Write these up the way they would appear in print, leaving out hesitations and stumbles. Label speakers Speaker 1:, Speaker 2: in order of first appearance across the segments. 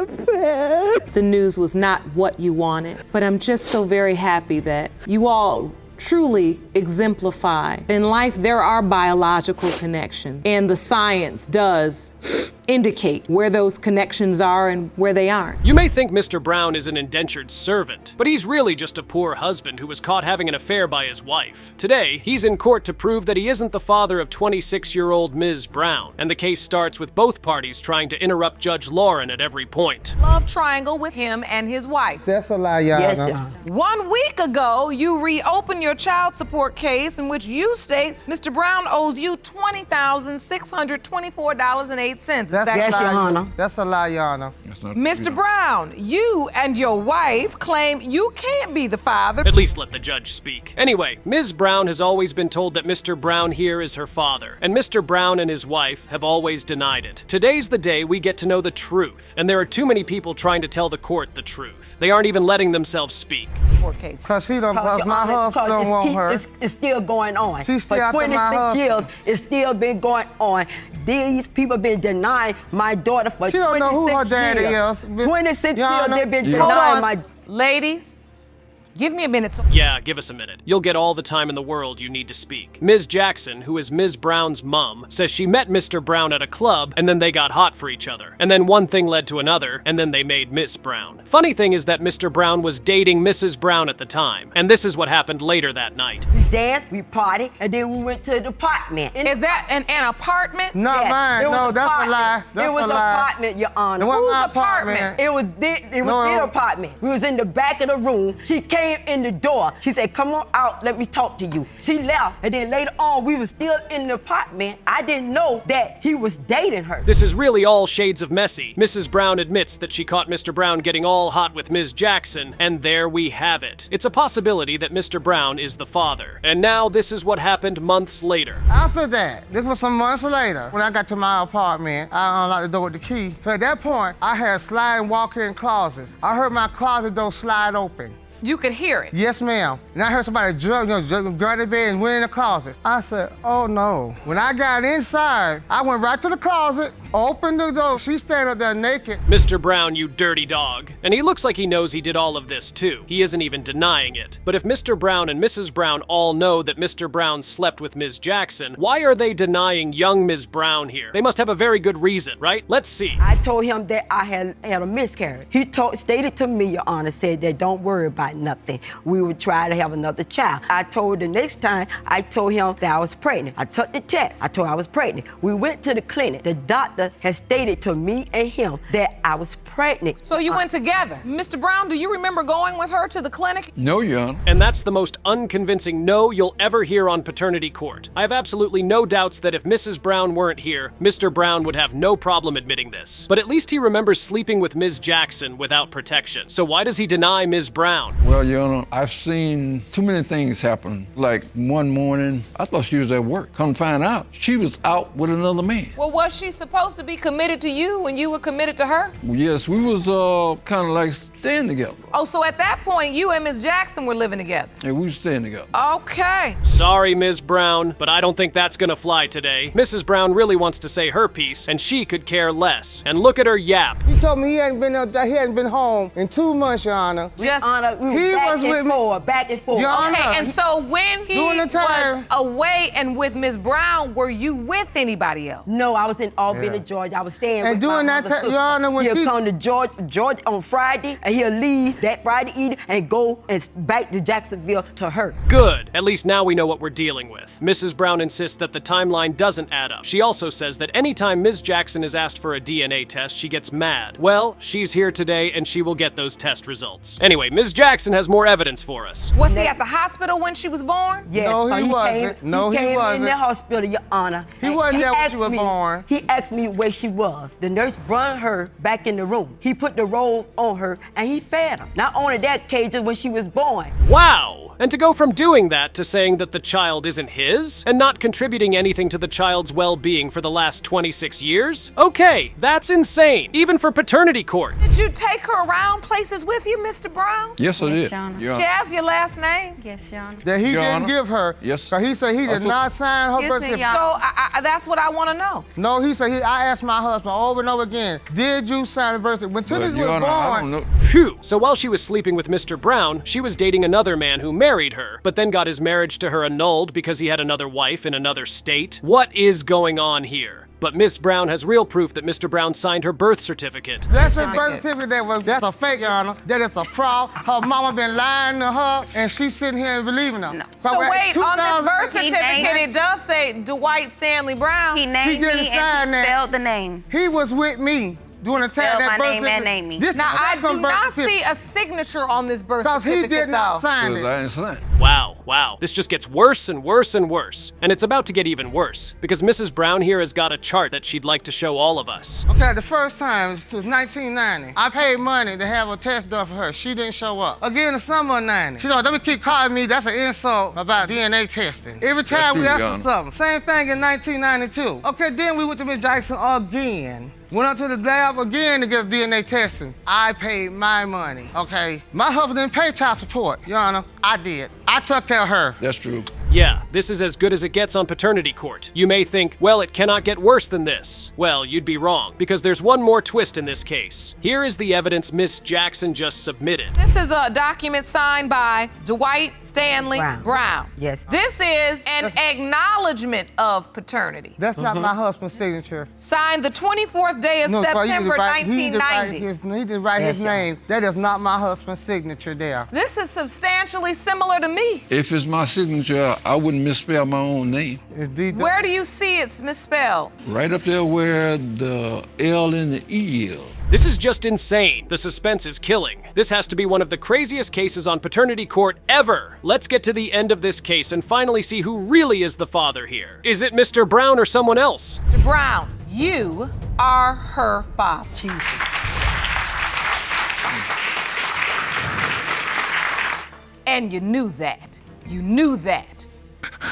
Speaker 1: happened. The news was not what you wanted, but I'm just so very happy that you all truly exemplify. In life, there are biological connections, and the science does indicate where those connections are and where they aren't.
Speaker 2: You may think Mr. Brown is an indentured servant, but he's really just a poor husband who was caught having an affair by his wife. Today, he's in court to prove that he isn't the father of 26-year-old Ms. Brown, and the case starts with both parties trying to interrupt Judge Lauren at every point.
Speaker 3: Love triangle with him and his wife.
Speaker 4: That's a lie, Your
Speaker 5: Yes,
Speaker 4: Honor.
Speaker 5: Your Honor.
Speaker 3: 1 week ago, you reopened your child support case in which you state Mr. Brown owes you $20,624.08.
Speaker 4: That's
Speaker 5: Yes,
Speaker 4: a lie.
Speaker 5: Your Honor.
Speaker 4: That's a lie, Your Honor.
Speaker 3: Mr. Brown, you and your wife claim you can't be the father.
Speaker 2: At least let the judge speak. Anyway, Ms. Brown has always been told that Mr. Brown here is her father, and Mr. Brown and his wife have always denied it. Today's the day we get to know the truth, and there are too many people trying to tell the court the truth. They aren't even letting themselves speak.
Speaker 3: Court case.
Speaker 4: Cause my husband don't want her.
Speaker 5: It's still going on.
Speaker 4: She's still
Speaker 5: For
Speaker 4: after my
Speaker 5: 26
Speaker 4: husband.
Speaker 5: years, it's still been going on. These people been denying my daughter for 26
Speaker 4: She don't know who her daddy
Speaker 5: years.
Speaker 4: is.
Speaker 5: 26
Speaker 4: Your
Speaker 5: years
Speaker 4: Honor.
Speaker 5: they've been
Speaker 3: Hold
Speaker 5: denying
Speaker 3: on,
Speaker 5: my...
Speaker 3: ladies. Give me a minute.
Speaker 2: Yeah, give us a minute. You'll get all the time in the world you need to speak. Ms. Jackson, who is Ms. Brown's mom, says she met Mr. Brown at a club, and then they got hot for each other. And then one thing led to another, and then they made Miss Brown. Funny thing is that Mr. Brown was dating Mrs. Brown at the time, and this is what happened later that night.
Speaker 5: We danced, we partied, and then we went to the apartment.
Speaker 3: Is that an apartment?
Speaker 4: Not
Speaker 5: Yes,
Speaker 4: mine.
Speaker 5: it was
Speaker 4: No, that's a
Speaker 5: apartment.
Speaker 4: lie. That's
Speaker 5: it was
Speaker 4: a lie.
Speaker 5: apartment, Your Honor.
Speaker 4: It wasn't
Speaker 3: Whose
Speaker 4: my
Speaker 3: apartment?
Speaker 5: It was their apartment. We was in the back of the room. She came in the door. She said, "Come on out, let me talk to you." She left, and then later on, we were still in the apartment. I didn't know that he was dating her.
Speaker 2: This is really all shades of messy. Mrs. Brown admits that she caught Mr. Brown getting all hot with Ms. Jackson, and there we have it. It's a possibility that Mr. Brown is the father. And now this is what happened months later.
Speaker 4: After that, this was some months later, when I got to my apartment, I unlocked the door with the key. So at that point, I had sliding walk-in closets. I heard my closet door slide open.
Speaker 3: You could hear it.
Speaker 4: Yes, ma'am. And I heard somebody grab the bed and went in the closet. I said, oh no. When I got inside, I went right to the closet, opened the door. She standing up there naked.
Speaker 2: Mr. Brown, you dirty dog. And he looks like he knows he did all of this too. He isn't even denying it. But if Mr. Brown and Mrs. Brown all know that Mr. Brown slept with Ms. Jackson, why are they denying young Ms. Brown here? They must have a very good reason, right? Let's see.
Speaker 5: I told him that I had a miscarriage. He stated to me, Your Honor, said that don't worry about nothing. We would try to have another child. I told the next time, I told him that I was pregnant. I took the test. I told I was pregnant. We went to the clinic. The doctor has stated to me and him that I was pregnant.
Speaker 3: So you went together. Mr. Brown, do you remember going with her to the clinic?
Speaker 6: No, Your Honor.
Speaker 2: And that's the most unconvincing no you'll ever hear on paternity court. I have absolutely no doubts that if Mrs. Brown weren't here, Mr. Brown would have no problem admitting this. But at least he remembers sleeping with Ms. Jackson without protection. So why does he deny Ms. Brown?
Speaker 6: Well, Your Honor, I've seen too many things happen. Like one morning, I thought she was at work. Come to find out, she was out with another man.
Speaker 3: Well, was she supposed to be committed to you when you were committed to her?
Speaker 6: Yes, we was kind of like staying together.
Speaker 3: Oh, so at that point, you and Ms. Jackson were living together.
Speaker 6: Yeah, we was staying together.
Speaker 3: Okay.
Speaker 2: Sorry, Ms. Brown, but I don't think that's gonna fly today. Mrs. Brown really wants to say her piece, and she could care less. And look at her yap.
Speaker 4: He told me he hadn't been home in 2 months, Your Honor.
Speaker 3: Just
Speaker 5: Honor, we
Speaker 4: He
Speaker 5: were
Speaker 4: was with me.
Speaker 5: back and forth.
Speaker 4: Your Honor.
Speaker 3: okay, and so when he
Speaker 4: During the
Speaker 3: was
Speaker 4: time.
Speaker 3: away and with Ms. Brown, were you with anybody else?
Speaker 5: No, I was in Albany,
Speaker 4: Yeah.
Speaker 5: Georgia. I was staying
Speaker 4: And
Speaker 5: with
Speaker 4: during
Speaker 5: my
Speaker 4: that
Speaker 5: mother's
Speaker 4: time, Your Honor, when
Speaker 5: he'll
Speaker 4: she-
Speaker 5: come to Georgia on Friday, and he'll leave that Friday evening and go and back to Jacksonville to her.
Speaker 2: Good. At least now we know what we're dealing with. Mrs. Brown insists that the timeline doesn't add up. She also says that anytime Ms. Jackson is asked for a DNA test, she gets mad. Well, she's here today and she will get those test results. Anyway, Ms. Jackson has more evidence for us.
Speaker 3: Was he at the hospital when she was born?
Speaker 5: Yes,
Speaker 4: No, he
Speaker 5: came-
Speaker 4: wasn't. No, he
Speaker 5: came in
Speaker 4: wasn't.
Speaker 5: the hospital, Your Honor.
Speaker 4: He
Speaker 5: and
Speaker 4: wasn't there when
Speaker 5: asked
Speaker 4: she was
Speaker 5: me-
Speaker 4: born.
Speaker 5: He asked me where she was. The nurse brought her back in the room. He put the robe on her and he fed her. Not only that, Cages, when she was born.
Speaker 2: Wow! And to go from doing that to saying that the child isn't his and not contributing anything to the child's well-being for the last 26 years? Okay, that's insane, even for paternity court.
Speaker 3: Did you take her around places with you, Mr. Brown?
Speaker 6: Yes, I did.
Speaker 7: Your Honor.
Speaker 6: Your
Speaker 3: She
Speaker 6: Honor.
Speaker 3: has your last name?
Speaker 7: Yes, Your Honor.
Speaker 4: That he
Speaker 6: Your
Speaker 4: didn't
Speaker 6: Honor.
Speaker 4: give her.
Speaker 6: Yes.
Speaker 4: So he said he did not sign her birth
Speaker 7: Excuse me,
Speaker 4: certificate.
Speaker 7: Your
Speaker 3: So that's what I want to know.
Speaker 4: No, he said I asked my husband over and over again, did you sign the birth certificate? When
Speaker 6: But,
Speaker 4: Timothy
Speaker 6: Your
Speaker 4: was
Speaker 6: Honor, I don't
Speaker 4: born,
Speaker 6: know.
Speaker 2: Phew. So while she was sleeping with Mr. Brown, she was dating another man who married her, but then got his marriage to her annulled because he had another wife in another state. What is going on here? But Miss Brown has real proof that Mr. Brown signed her birth certificate.
Speaker 4: that's a birth certificate that's a fake, Your Honor. That is a fraud. Her mama been lying to her, and she's sitting here and believing her.
Speaker 7: No.
Speaker 3: So
Speaker 4: at
Speaker 3: wait, on this birth
Speaker 4: 2000
Speaker 3: certificate, it does say Dwight Stanley Brown.
Speaker 7: He named
Speaker 4: didn't
Speaker 7: me
Speaker 4: sign
Speaker 7: and
Speaker 4: that.
Speaker 7: he spelled the name.
Speaker 4: He was with me during the time
Speaker 7: Spelled
Speaker 4: that
Speaker 7: my
Speaker 4: birth
Speaker 7: name and
Speaker 4: certificate.
Speaker 7: named me.
Speaker 4: This
Speaker 3: Now,
Speaker 4: the
Speaker 3: I
Speaker 4: second
Speaker 3: do
Speaker 4: birth
Speaker 3: not
Speaker 4: certificate.
Speaker 3: see a signature on this birth
Speaker 4: Because
Speaker 3: certificate,
Speaker 4: he did not
Speaker 3: though.
Speaker 4: sign
Speaker 6: Because
Speaker 4: it.
Speaker 6: I ain't signed.
Speaker 2: Wow. This just gets worse and worse and worse. And it's about to get even worse, because Mrs. Brown here has got a chart that she'd like to show all of us.
Speaker 4: Okay, the first time was 1990. I paid money to have a test done for her. She didn't show up. Again, the summer of 90. She don't let me keep calling me. That's an insult about DNA testing. Every time
Speaker 6: true,
Speaker 4: we ask
Speaker 6: Your
Speaker 4: for
Speaker 6: Honor.
Speaker 4: something. Same thing in 1992. Okay, then we went to Miss Jackson again. Went up to the lab again to get DNA testing. I paid my money, okay? My husband didn't pay child support, Your Honor. I did. I took care of her.
Speaker 6: That's true.
Speaker 2: Yeah, this is as good as it gets on paternity court. You may think, well, it cannot get worse than this. Well, you'd be wrong, because there's one more twist in this case. Here is the evidence Miss Jackson just submitted.
Speaker 3: This is a document signed by Dwight Stanley
Speaker 5: Brown.
Speaker 3: Brown.
Speaker 5: Yes.
Speaker 3: This is an acknowledgement of paternity.
Speaker 4: That's not my husband's signature.
Speaker 3: Signed the 24th day of
Speaker 4: No, he
Speaker 3: September,
Speaker 4: didn't write- he didn't write
Speaker 3: 1990.
Speaker 4: He didn't write
Speaker 5: Yes,
Speaker 4: his
Speaker 5: Your Honor.
Speaker 4: name. That is not my husband's signature there.
Speaker 3: This is substantially similar to me.
Speaker 6: If it's my signature, I wouldn't misspell my own name.
Speaker 4: It's D.
Speaker 3: Where do you see it's misspelled?
Speaker 6: Right up there where the L and the E is.
Speaker 2: This is just insane. The suspense is killing. This has to be one of the craziest cases on paternity court ever. Let's get to the end of this case and finally see who really is the father here. Is it Mr. Brown or someone else?
Speaker 3: Mr. Brown, you are her father. And you knew that. You knew that.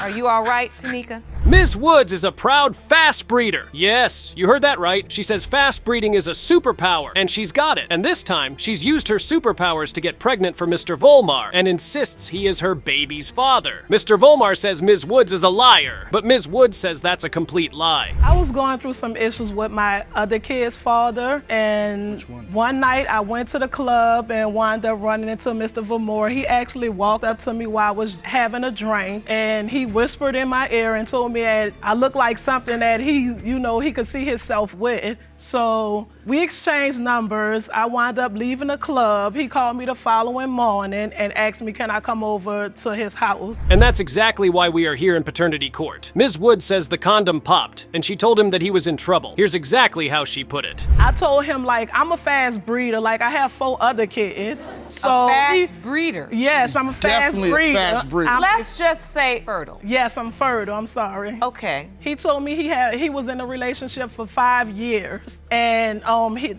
Speaker 3: Are you all right, Tanika?
Speaker 2: Ms. Woods is a proud fast breeder. Yes, you heard that right. She says fast breeding is a superpower, and she's got it. And this time, she's used her superpowers to get pregnant for Mr. Volmar and insists he is her baby's father. Mr. Volmar says Ms. Woods is a liar, but Ms. Woods says that's a complete lie.
Speaker 8: I was going through some issues with my other kid's father, and one night I went to the club and wound up running into Mr. Vermore. He actually walked up to me while I was having a drink, and he whispered in my ear and told me that I looked like something that he could see himself with. So we exchanged numbers. I wound up leaving the club. He called me the following morning and asked me, can I come over to his house?
Speaker 2: And that's exactly why we are here in paternity court. Ms. Woods says the condom popped, and she told him that he was in trouble. Here's exactly how she put it.
Speaker 8: I told him, like, I'm a fast breeder. Like, I have 4 other kids. So
Speaker 3: A fast breeder.
Speaker 8: Yes, I'm a fast
Speaker 9: Definitely a
Speaker 8: breeder.
Speaker 9: fast breeder.
Speaker 3: Let's just say fertile.
Speaker 8: Yes, I'm fertile. I'm sorry.
Speaker 3: Okay.
Speaker 8: He told me he was in a relationship for 5 years, and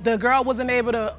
Speaker 8: the girl wasn't able to,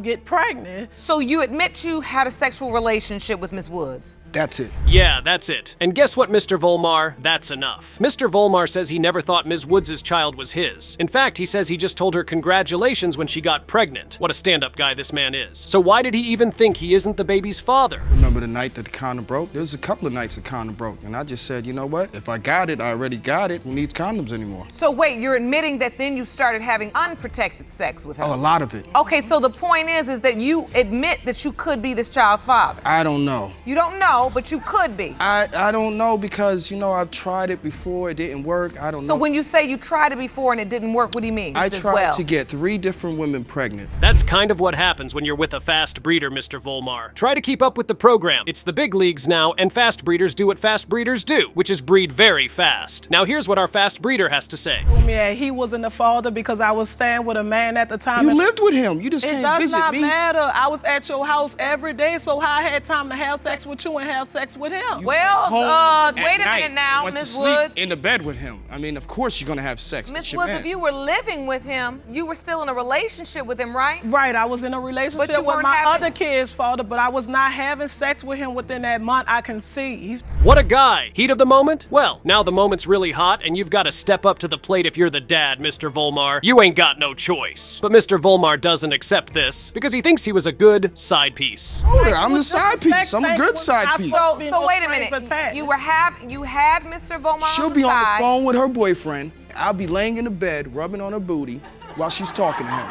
Speaker 8: get pregnant.
Speaker 3: So you admit you had a sexual relationship with Ms. Woods?
Speaker 9: That's it.
Speaker 2: Yeah, that's it. And guess what, Mr. Volmar? That's enough. Mr. Volmar says he never thought Ms. Woods' child was his. In fact, he says he just told her congratulations when she got pregnant. What a stand-up guy this man is. So why did he even think he isn't the baby's father?
Speaker 9: Remember the night that the condom broke? There was a couple of nights the condom broke, and I just said, you know what? If I got it, I already got it. Who needs condoms anymore?
Speaker 3: So wait, you're admitting that then you started having unprotected sex with her?
Speaker 9: Oh, a lot of it.
Speaker 3: Okay, so the point is that you admit that you could be this child's father.
Speaker 9: I don't know.
Speaker 3: You don't know, but you could be.
Speaker 9: I don't know because, I've tried it before. It didn't work. I don't know.
Speaker 3: So when you say you tried it before and it didn't work, what do you mean?
Speaker 9: I
Speaker 3: Just as
Speaker 9: tried
Speaker 3: well.
Speaker 9: to get 3 different women pregnant.
Speaker 2: That's kind of what happens when you're with a fast breeder, Mr. Volmar. Try to keep up with the program. It's the big leagues now, and fast breeders do what fast breeders do, which is breed very fast. Now here's what our fast breeder has to say.
Speaker 8: Told me that he wasn't the father because I was staying with a man at the time.
Speaker 9: You lived with him. You just
Speaker 8: It
Speaker 9: can't
Speaker 8: does
Speaker 9: visit
Speaker 8: not
Speaker 9: me.
Speaker 8: matter. I was at your house every day, so how I had time to have sex with you and have sex with him.
Speaker 3: Well,
Speaker 9: Home
Speaker 3: wait
Speaker 9: at
Speaker 3: a minute
Speaker 9: night,
Speaker 3: now,
Speaker 9: went to
Speaker 3: Miss
Speaker 9: sleep
Speaker 3: Woods.
Speaker 9: in the bed with him. I mean, of course you're gonna have sex.
Speaker 3: Miss
Speaker 9: That's your
Speaker 3: Woods,
Speaker 9: man.
Speaker 3: if you were living with him, you were still in a relationship with him, right?
Speaker 8: Right, I was in a relationship
Speaker 3: But you
Speaker 8: with
Speaker 3: weren't
Speaker 8: my
Speaker 3: having-
Speaker 8: other kid's father, but I was not having sex with him within that month I conceived.
Speaker 2: What a guy! Heat of the moment? Well, now the moment's really hot and you've got to step up to the plate if you're the dad, Mr. Volmar. You ain't got no choice. But Mr. Volmar doesn't accept this because he thinks he was a good side piece.
Speaker 9: Oh, I'm the side piece. I'm a good side piece.
Speaker 3: So
Speaker 8: Being
Speaker 3: wait a
Speaker 8: no
Speaker 3: minute.
Speaker 8: strings attached.
Speaker 3: You had Mr. Volmar
Speaker 9: She'll
Speaker 3: on
Speaker 9: be
Speaker 3: the
Speaker 9: on the
Speaker 3: side.
Speaker 9: phone with her boyfriend. I'll be laying in the bed, rubbing on her booty while she's talking to him.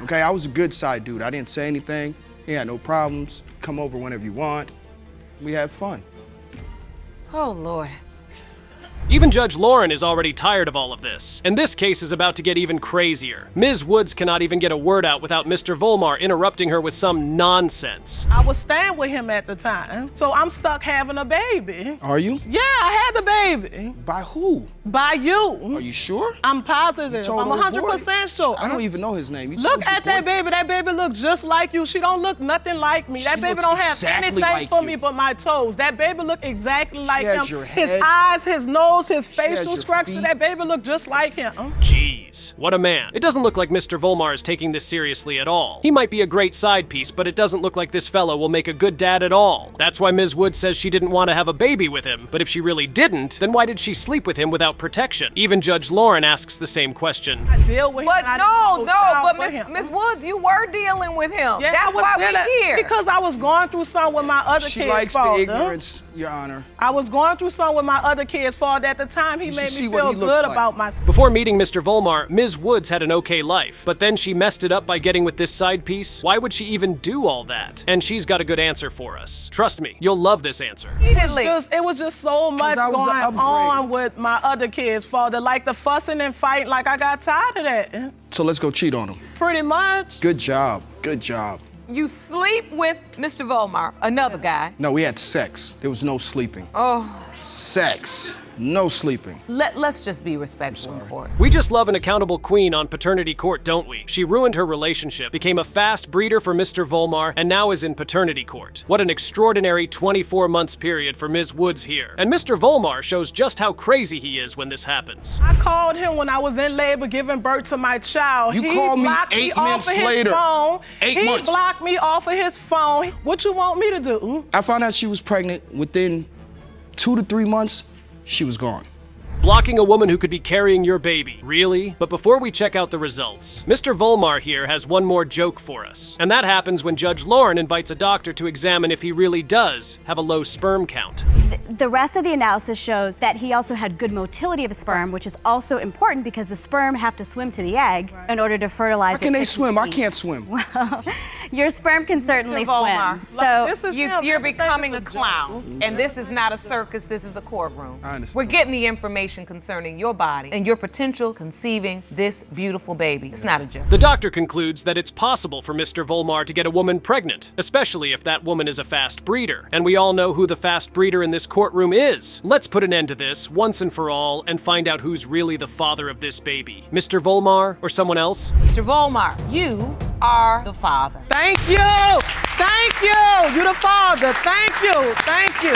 Speaker 9: Okay, I was a good side dude. I didn't say anything. He had no problems. Come over whenever you want. We had fun.
Speaker 3: Oh, Lord.
Speaker 2: Even Judge Lauren is already tired of all of this, and this case is about to get even crazier. Ms. Woods cannot even get a word out without Mr. Volmar interrupting her with some nonsense.
Speaker 8: I was staying with him at the time, so I'm stuck having a baby.
Speaker 9: Are you?
Speaker 8: Yeah, I had the baby.
Speaker 9: By who?
Speaker 8: By you.
Speaker 9: Are you sure?
Speaker 8: I'm positive.
Speaker 9: told
Speaker 8: I'm
Speaker 9: her
Speaker 8: 100% sure.
Speaker 9: I don't even know his name. You
Speaker 8: Look
Speaker 9: told your
Speaker 8: at that
Speaker 9: boyfriend.
Speaker 8: baby. That baby looks just like you. She don't look nothing like me. That
Speaker 9: She
Speaker 8: baby
Speaker 9: looks
Speaker 8: don't have
Speaker 9: exactly
Speaker 8: anything
Speaker 9: like
Speaker 8: for
Speaker 9: you.
Speaker 8: me but my toes. That baby look exactly like
Speaker 9: has
Speaker 8: him.
Speaker 9: your
Speaker 8: His
Speaker 9: head.
Speaker 8: eyes, his nose, his
Speaker 9: has
Speaker 8: facial
Speaker 9: your
Speaker 8: structure.
Speaker 9: feet.
Speaker 8: That baby look just like him.
Speaker 2: Jeez, what a man. It doesn't look like Mr. Volmar is taking this seriously at all. He might be a great side piece, but it doesn't look like this fellow will make a good dad at all. That's why Ms. Woods says she didn't want to have a baby with him, but if she really didn't, then why did she sleep with him without protection? Even Judge Lauren asks the same question.
Speaker 8: I deal with
Speaker 3: But
Speaker 8: him. I
Speaker 3: no,
Speaker 8: do
Speaker 3: but
Speaker 8: for him.
Speaker 3: Miss Woods, you were dealing with him.
Speaker 8: Yeah, I
Speaker 3: That's
Speaker 8: was
Speaker 3: why
Speaker 8: dealing-
Speaker 3: we're here.
Speaker 8: Because I was going through something with my other
Speaker 9: She
Speaker 8: kid's
Speaker 9: likes
Speaker 8: father.
Speaker 9: the ignorance, Your Honor.
Speaker 8: I was going through something with my other kid's father at the time. He
Speaker 9: You
Speaker 8: made
Speaker 9: should see
Speaker 8: me
Speaker 9: what
Speaker 8: feel
Speaker 9: he looks
Speaker 8: good
Speaker 9: like.
Speaker 8: about myself.
Speaker 2: Before meeting Mr. Volmar, Ms. Woods had an okay life, but then she messed it up by getting with this side piece. Why would she even do all that? And she's got a good answer for us. Trust me, you'll love this answer.
Speaker 3: Repeatedly.
Speaker 8: It was just so much
Speaker 9: I was an
Speaker 8: going
Speaker 9: upgrade.
Speaker 8: on with my other kid's father, like the fussing and fighting, like I got tired of that.
Speaker 9: So let's go cheat on him.
Speaker 8: Pretty much.
Speaker 9: Good job. Good job.
Speaker 3: You sleep with Mr. Volmar, another guy.
Speaker 9: No, we had sex. There was no sleeping.
Speaker 3: Oh,
Speaker 9: Sex. No sleeping.
Speaker 3: let's just be respectful in court.
Speaker 2: We just love an accountable queen on paternity court, don't we? She ruined her relationship, became a fast breeder for Mr. Volmar, and now is in paternity court. What an extraordinary 24 months period for Ms. Woods here. And Mr. Volmar shows just how crazy he is when this happens.
Speaker 8: I called him when I was in labor giving birth to my child.
Speaker 9: You
Speaker 8: He
Speaker 9: called me
Speaker 8: blocked
Speaker 9: 8
Speaker 8: off
Speaker 9: months
Speaker 8: of his
Speaker 9: later.
Speaker 8: Phone.
Speaker 9: 8
Speaker 8: he
Speaker 9: months.
Speaker 8: blocked me off of his phone. What you want me to do?
Speaker 9: I found out she was pregnant. Within 2 to 3 months, she was gone.
Speaker 2: Blocking a woman who could be carrying your baby. Really? But before we check out the results, Mr. Volmar here has one more joke for us. And that happens when Judge Lauren invites a doctor to examine if he really does have a low sperm count.
Speaker 7: The rest of the analysis shows that he also had good motility of sperm, which is also important because the sperm have to swim to the egg in order to fertilize
Speaker 9: How
Speaker 7: it
Speaker 9: can
Speaker 7: to
Speaker 9: they swim? I
Speaker 7: conceive.
Speaker 9: can't swim.
Speaker 7: Well, your sperm can certainly
Speaker 3: Volmar,
Speaker 7: swim. So
Speaker 8: This is
Speaker 3: You're
Speaker 8: him. Everything
Speaker 3: becoming
Speaker 8: is
Speaker 3: a
Speaker 8: joke.
Speaker 3: clown, and this is not a circus, this is a courtroom.
Speaker 9: I understand.
Speaker 3: We're getting the information concerning your body and your potential conceiving this beautiful baby. It's not a joke.
Speaker 2: The doctor concludes that it's possible for Mr. Volmar to get a woman pregnant, especially if that woman is a fast breeder. And we all know who the fast breeder in this courtroom is. Let's put an end to this once and for all and find out who's really the father of this baby. Mr. Volmar or someone else?
Speaker 3: Mr. Volmar, you are the father.
Speaker 8: Thank you. Thank you. You're the father. Thank you. Thank you.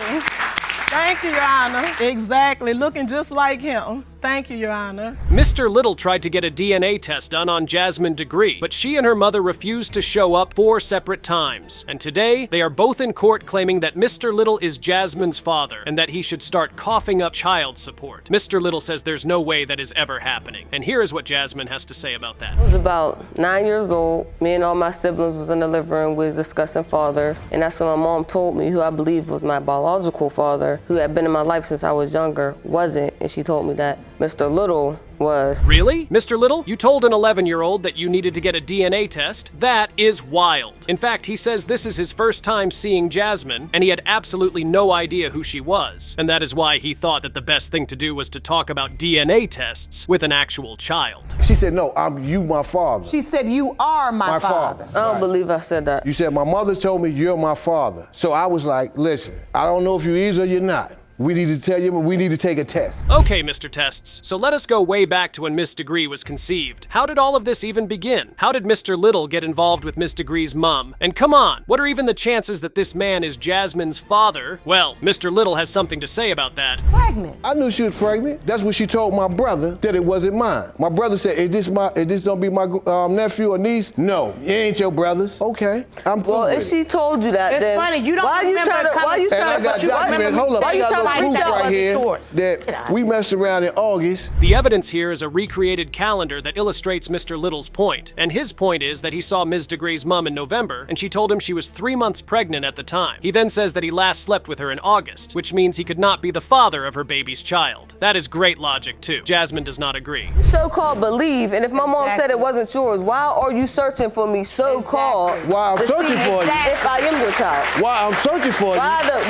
Speaker 8: Thank you, Your Honor. Exactly. Looking just like him. Thank you, Your Honor.
Speaker 2: Mr. Little tried to get a DNA test done on Jasmine Degree, but she and her mother refused to show up 4 separate times. And today, they are both in court claiming that Mr. Little is Jasmine's father and that he should start coughing up child support. Mr. Little says there's no way that is ever happening. And here is what Jasmine has to say about that.
Speaker 10: I was about 9 years old. Me and all my siblings was in the living room. We was discussing fathers. And that's when my mom told me who I believe was my biological father, who had been in my life since I was younger, wasn't. And she told me that Mr. Little was.
Speaker 2: Really? Mr. Little, you told an 11-year-old that you needed to get a DNA test? That is wild. In fact, he says this is his first time seeing Jasmine, and he had absolutely no idea who she was. And that is why he thought that the best thing to do was to talk about DNA tests with an actual child.
Speaker 11: She said, no, you my father.
Speaker 3: She said, you are my
Speaker 11: father.
Speaker 10: I don't believe I said that.
Speaker 11: You said, my mother told me you're my father. So I was like, listen, I don't know if you is or you're not. We need to tell you, we need to take a test.
Speaker 2: Okay, Mr. Tests, so let us go way back to when Miss Degree was conceived. How did all of this even begin? How did Mr. Little get involved with Miss Degree's mom? And come on, what are even the chances that this man is Jasmine's father? Well, Mr. Little has something to say about that.
Speaker 1: Pregnant.
Speaker 11: I knew she was pregnant. That's what she told my brother, that it wasn't mine. My brother said, is this gonna be my nephew or niece? No, it ain't your brother's. Okay, I'm cool.
Speaker 10: Well, if she told you that,
Speaker 3: It's
Speaker 10: then
Speaker 3: funny, you don't
Speaker 10: why
Speaker 3: remember
Speaker 10: why you
Speaker 11: And I
Speaker 10: trying
Speaker 11: got
Speaker 10: to
Speaker 11: documents, hold up, I got a little proof right here that we messed around in August.
Speaker 2: The evidence here is a recreated calendar that illustrates Mr. Little's point. And his point is that he saw Ms. Degree's mom in November, and she told him she was 3 months pregnant at the time. He then says that he last slept with her in August, which means he could not be the father of her baby's child. That is great logic, too. Jasmine does not agree.
Speaker 10: So-called believe, and if my mom said it wasn't yours, why are you searching for me so-called?
Speaker 11: Why I'm searching for you.
Speaker 10: If I am your child.
Speaker 11: Why I'm searching for you.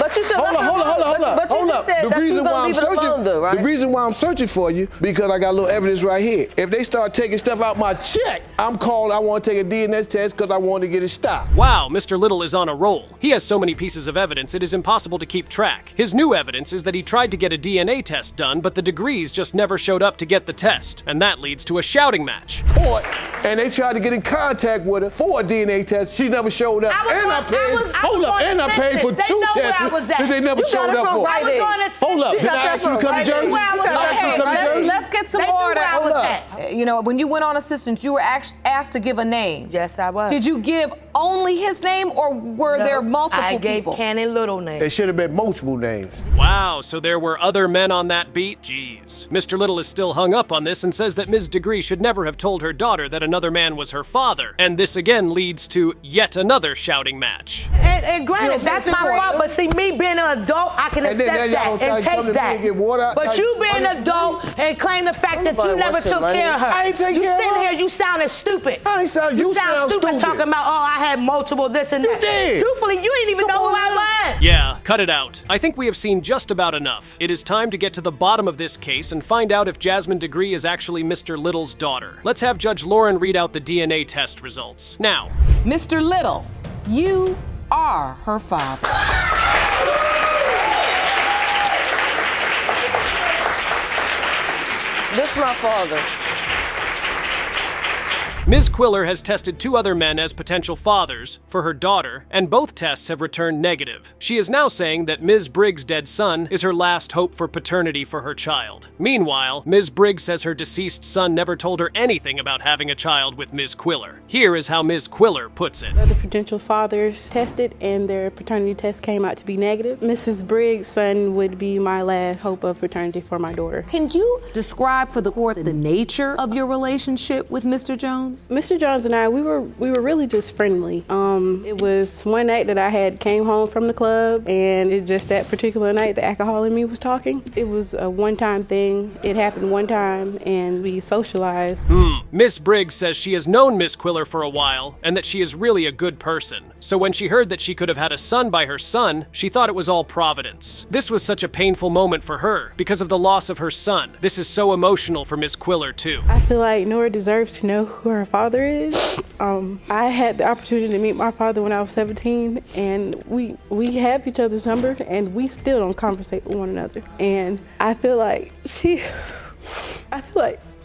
Speaker 10: But you said,
Speaker 11: Hold up.
Speaker 10: But you just said that you gonna leave it alone, though, right?
Speaker 11: The reason why I'm searching for you, because I got a little evidence right here. If they start taking stuff out my check, I'm called, I want to take a DNA test because I want to get it stopped.
Speaker 2: Wow, Mr. Little is on a roll. He has so many pieces of evidence it is impossible to keep track. His new evidence is that he tried to get a DNA test done, but the Degrees just never showed up to get the test, and that leads to a shouting match.
Speaker 11: And they tried to get in contact with her for a DNA test. She never showed up. And I paid for 2 tests that they never showed up for. Hold up, did I ask you to come to Jersey?
Speaker 3: Let's get some order.
Speaker 11: Hold up.
Speaker 3: You know, when you went on assistance, you were asked to give a name.
Speaker 12: Yes, I was.
Speaker 3: Did you give only his name, or were there multiple
Speaker 12: I gave
Speaker 3: people?
Speaker 12: Kenny Little name.
Speaker 11: It should have been multiple names.
Speaker 2: Wow, so there were other men on that beat? Jeez. Mr. Little is still hung up on this and says that Ms. Degree should never have told her daughter that another man was her father. And this again leads to yet another shouting match.
Speaker 12: And granted, that's my fault, but see, me being an adult, I can accept that and take that. But you being an adult and claim the fact that you never took care of her.
Speaker 11: I ain't taking care of her.
Speaker 12: You sitting here, you sounding stupid.
Speaker 11: I ain't sound, you sound stupid.
Speaker 12: Talking about, oh, I had multiple this and that.
Speaker 11: You did.
Speaker 12: Truthfully, you ain't even know who I was.
Speaker 2: Yeah, cut it out. I think we have seen just about enough. It is time to get to the bottom of this case and find out if Jasmine Degree is actually Mr. Little's daughter. Let's have Judge Lauren read out the DNA test results. Now.
Speaker 3: Mr. Little, you are her father.
Speaker 10: This my father.
Speaker 2: Ms. Quiller has tested 2 other men as potential fathers for her daughter, and both tests have returned negative. She is now saying that Ms. Briggs' dead son is her last hope for paternity for her child. Meanwhile, Ms. Briggs says her deceased son never told her anything about having a child with Ms. Quiller. Here is how Ms. Quiller puts it.
Speaker 13: Other potential fathers tested and their paternity test came out to be negative. Mrs. Briggs' son would be my last hope of paternity for my daughter.
Speaker 3: Can you describe for the court the nature of your relationship with Mr. Jones?
Speaker 13: Mr. Jones and I, we were really just friendly. It was one night that I came home from the club, and it just that particular night the alcohol in me was talking. It was a one-time thing. It happened one time, and we socialized.
Speaker 2: Miss Briggs says she has known Miss Quiller for a while, and that she is really a good person. So when she heard that she could have had a son by her son, she thought it was all providence. This was such a painful moment for her because of the loss of her son. This is so emotional for Miss Quiller too.
Speaker 13: I feel like Nora deserves to know who her father is. I had the opportunity to meet my father when I was 17, and we have each other's number, and we still don't conversate with one another. And I feel like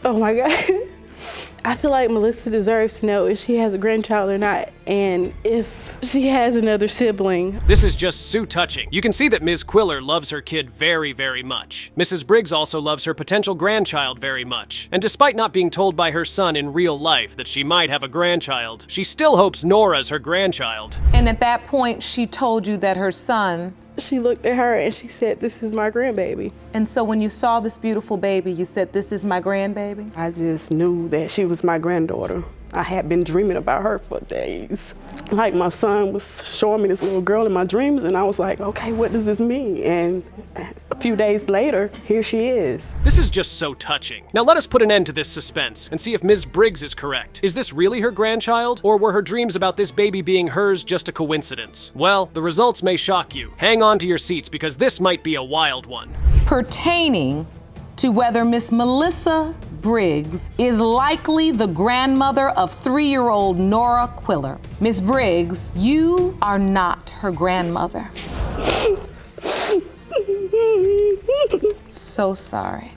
Speaker 13: oh my God. I feel like Melissa deserves to know if she has a grandchild or not, and if she has another sibling.
Speaker 2: This is just so touching. You can see that Ms. Quiller loves her kid very, very much. Mrs. Briggs also loves her potential grandchild very much. And despite not being told by her son in real life that she might have a grandchild, she still hopes Nora's her grandchild.
Speaker 3: And at that point, she told you that her son...
Speaker 13: She looked at her and she said, "This is my grandbaby."
Speaker 3: And so when you saw this beautiful baby, you said, "This is my grandbaby"?
Speaker 13: I just knew that she was my granddaughter. I had been dreaming about her for days. Like, my son was showing me this little girl in my dreams, and I was like, okay, what does this mean? And a few days later, here she is.
Speaker 2: This is just so touching. Now let us put an end to this suspense and see if Ms. Briggs is correct. Is this really her grandchild, or were her dreams about this baby being hers just a coincidence? Well, the results may shock you. Hang on to your seats because this might be a wild one.
Speaker 3: Pertaining to whether Miss Melissa Briggs is likely the grandmother of 3-year-old Nora Quiller. Miss Briggs, you are not her grandmother.
Speaker 1: So sorry.